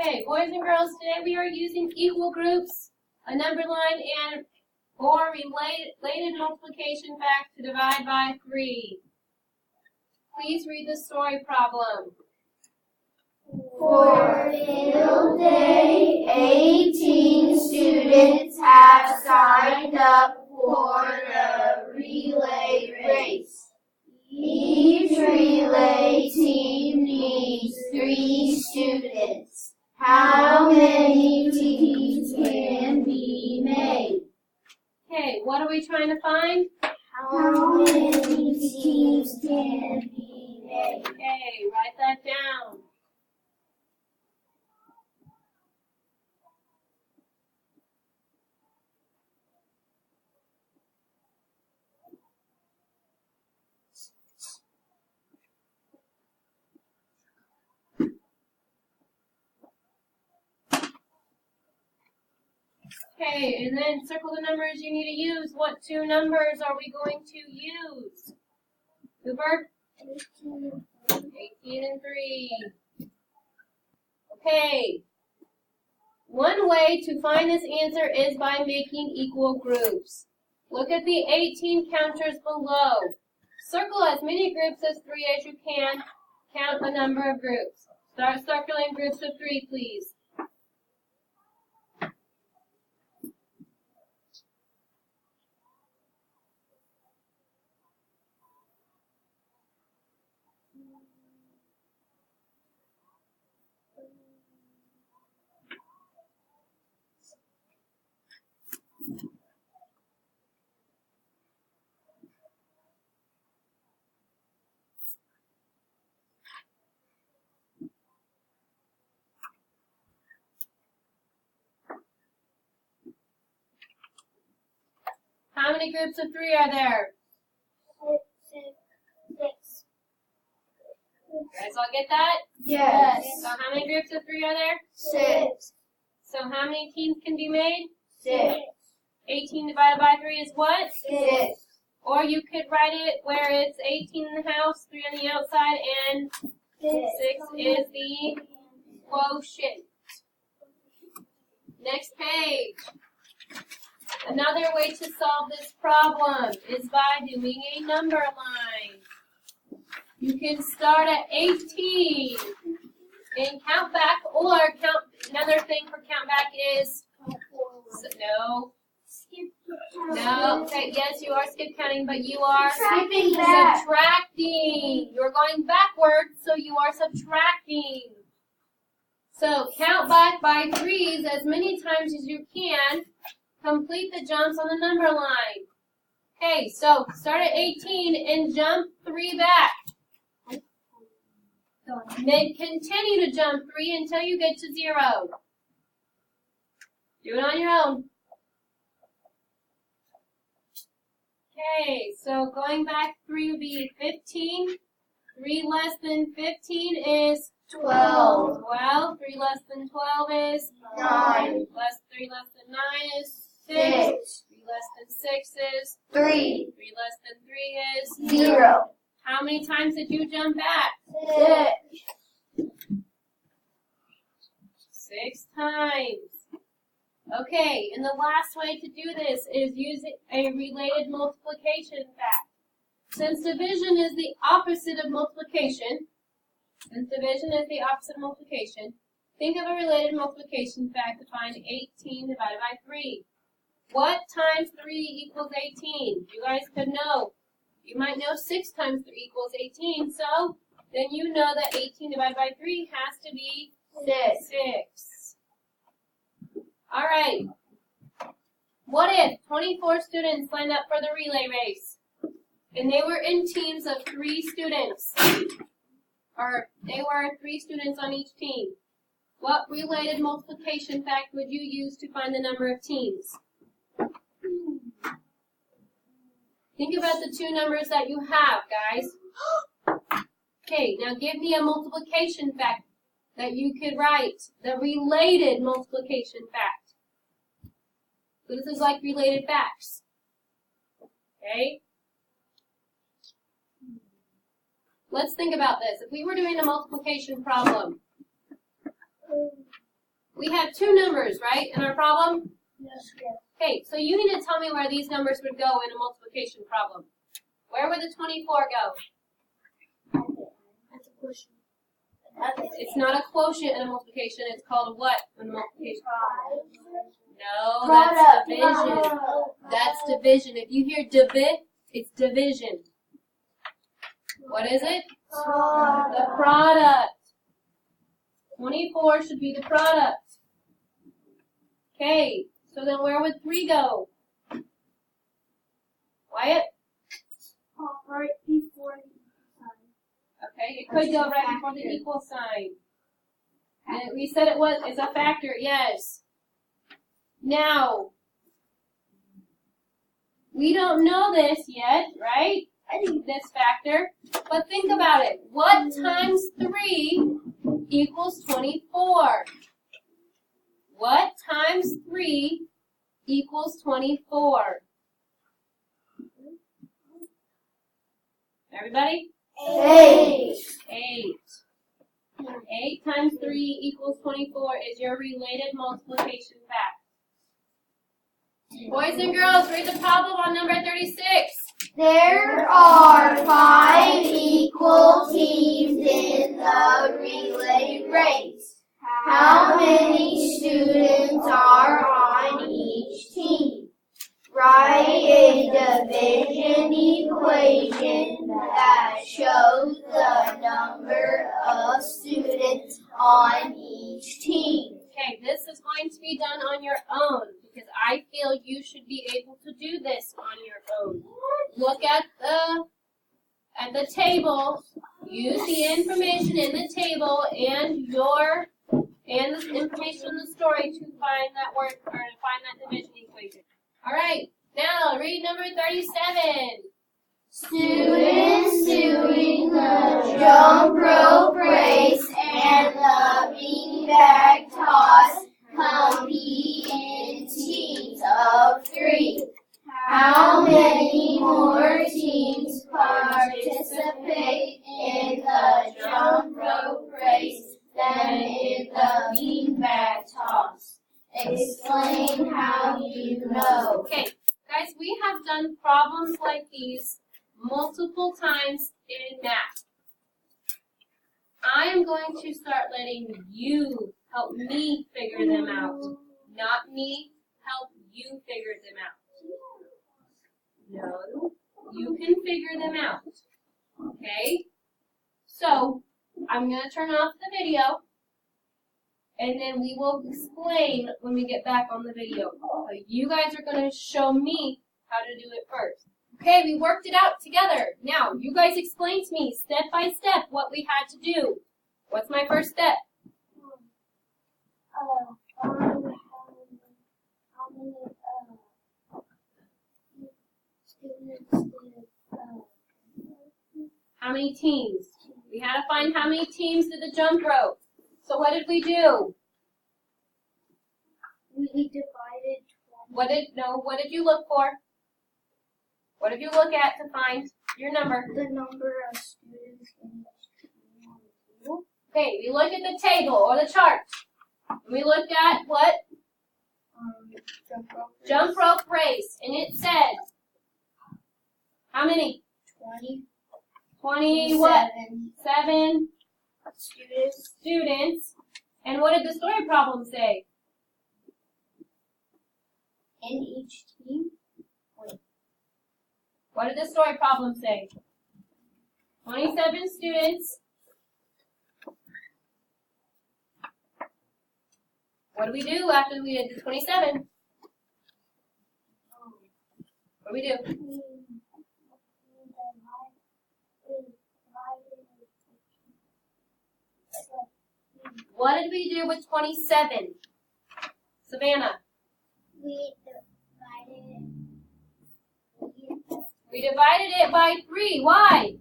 Okay, boys and girls, today we are using equal groups, a number line, and or related multiplication fact to divide by 3. Please read the story problem. For field day, 18 students have signed up for the relay race. Each relay team needs 3 students. How many teams can be made? Okay, what are we trying to find? How many teams can be made? Okay, write that down. Okay, and then circle the numbers you need to use. What 2 numbers are we going to use? Cooper? 18 and 3. Okay. One way to find this answer is by making equal groups. Look at the 18 counters below. Circle as many groups as 3 as you can. Count the number of groups. Start circling groups of 3, please. How many groups of 3 are there? 6. You guys all get that? Yes. So how many groups of 3 are there? 6. So how many teams can be made? 6. 18 divided by 3 is what? 6. Or you could write it where it's 18 in the house, 3 on the outside, and 6 is the quotient. Next page. Another way to solve this problem is by doing a number line. You can start at 18 and count back, or count. Another thing for count back is no. Okay, yes, you are skip counting, but you are Subtracting back. subtracting. You're going backwards, so you are subtracting. So count back by 3s as many times as you can. Complete the jumps on the number line. Okay, so start at 18 and jump 3 back. Then continue to jump 3 until you get to 0. Do it on your own. Okay, so going back 3 would be 15. 3 less than 15 is 12. 12. 3 less than 12 is 9. 3 less than 9 is 6. 6. 3 less than 6 is 3. 3 less than 3 is 0. How many times did you jump back? 6. 6 times. Okay, and the last way to do this is use a related multiplication fact. Since division is the opposite of multiplication, think of a related multiplication fact to find 18 divided by 3. What times 3 equals 18? You guys could know. You might know 6 times 3 equals 18, so then you know that 18 divided by 3 has to be 6. All right. What if 24 students signed up for the relay race, and they were in teams of 3 students, or they were 3 students on each team? What related multiplication fact would you use to find the number of teams? Think about the 2 numbers that you have, guys. Okay, now give me a multiplication fact that you could write. The related multiplication fact. So this is like related facts. Okay? Let's think about this. If we were doing a multiplication problem, We have two numbers, right, in our problem? Yes. Okay, so you need to tell me where these numbers would go in a multiplication problem. Where would the 24 go? That's a question. It's not a quotient in a multiplication. It's called what in a multiplication? No, Product. that's division. That's division. If you hear divide, it's division. What is it? The product. 24 should be the product. Okay, so then where would 3 go? Wyatt? Right before the Okay, it could go right before the equal sign. And we said it was is a factor, yes. Now, we don't know this yet, right? I think this factor, but think about it. What times 3 equals 24? What times 3 equals 24? Everybody? 8. 8. 8 times 3 equals 24 is your related multiplication fact. Boys and girls, read the problem on number 36. There are 5 equal teams in the relay race. How many students are on each team? Write a division equation that shows the number of students on each team. Okay, this is going to be done on your own because I feel you should be able to do this on your own. Look at the table. Use the information in the table and the information in the story to find that word or to find that division equation. All right, now read number 37. Students doing the jump rope race and the beanbag toss compete in teams of 3. How many more teams participate in the jump rope race than in the beanbag toss? Explain how you know. Okay, guys, we have done problems like these multiple times in math. I am going to start letting you help me figure them out, not me help you figure them out. No, you can figure them out. Okay? So, I'm going to turn off the video, and then we will explain when we get back on the video. So you guys are going to show me how to do it first. Okay, we worked it out together. Now, you guys explain to me step by step what we had to do. What's my first step? How many teams? We had to find how many teams did the jump rope. So what did we do? We divided 20. What did you look for? What did you look at to find your number? The number of students in each team. Okay, we look at the table or the chart. We looked at what? Jump rope race. And it said, how many? 20. 20 what? 7 Students. And what did the story problem say? In each team. What did the story problem say? 27 students. What do we do after we did the 27? What do we do? What did we do with 27? Savannah. We divided it by 3. Why?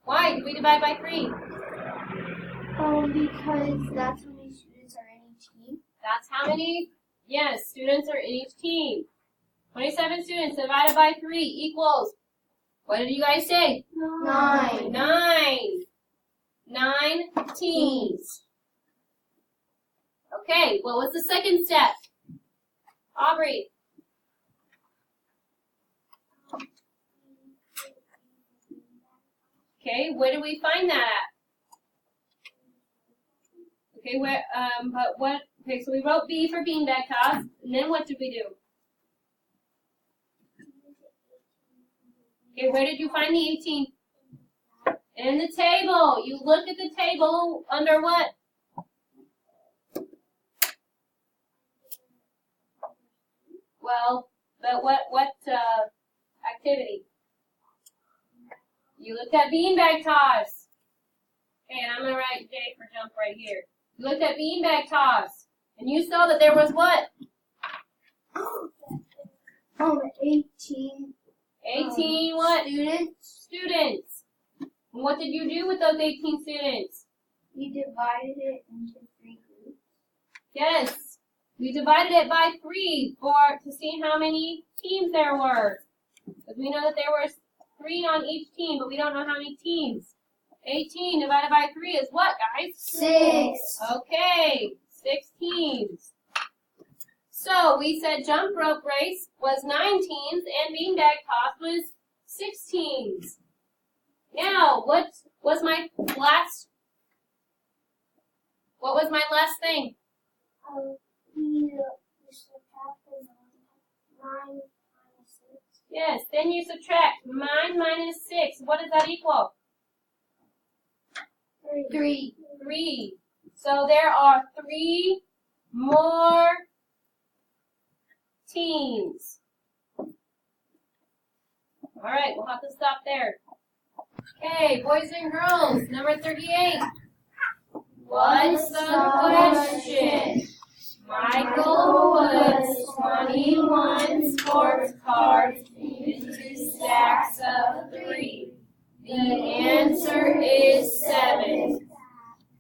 Why did we divide by 3? Because that's how many students are in each team. That's how many, yes, students are in each team. 27 students divided by 3 equals, what did you guys say? 9. 9. 9 teens. Okay, what was the second step? Aubrey. Okay, where did we find that at? Okay, where, but what, okay, so we wrote B for beanbag toss, and then what did we do? Okay, where did you find the 18? In the table. You look at the table under what? Well, but what activity? You looked at beanbag toss. Okay, and I'm gonna write J for jump right here. You looked at beanbag toss, and you saw that there was what? 18. 18 what? Students. Students. And what did you do with those 18 students? We divided it into 3 groups. Yes. We divided it by 3 to see how many teams there were. Because we know that there were 3 on each team, but we don't know how many teams. 18 divided by 3 is what, guys? 6. Okay, 6 teams. So we said jump rope race was 9 teams and beanbag toss was 6 teams. Now, what was my last thing? We subtracted 9 minus 6. Yes, then you subtract 9 minus 6. What does that equal? 3. 3. So there are 3 more teams. All right, we'll have to stop there. Okay, boys and girls, number 38. What's the question? Michael puts 21 sports cards into stacks of 3. The answer is 7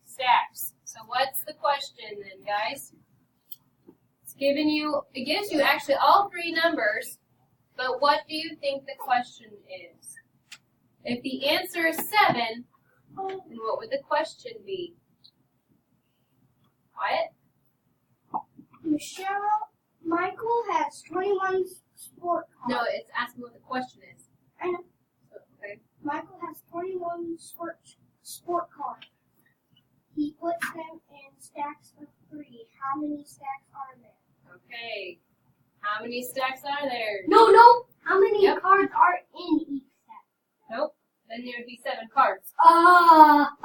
stacks. So what's the question then, guys? It gives you actually all 3 numbers, but what do you think the question is? If the answer is 7, then what would the question be? Quiet? Michelle, Michael has 21 sport cards. No, it's asking what the question is. I know. Okay. Michael has 21 sport cards. He puts them in stacks of 3. How many stacks are there? Okay. How many stacks are there? No. How many Yep. cards are in each stack? Nope. Then there would be 7 cards. Ah.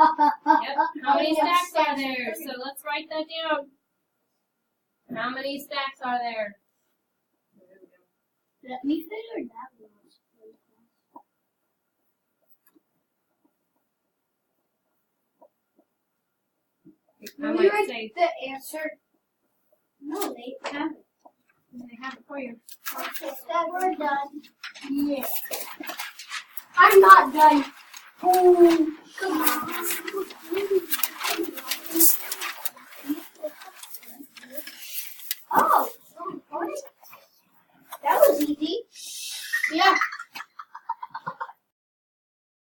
Yep. How many stacks are there? So let's write that down. How many stacks are there? There we go. Let me figure that one out. I Will you might write say the answer? No, they haven't. they have it for you. Okay, that we're done. Yeah. I'm not done. Oh, come on.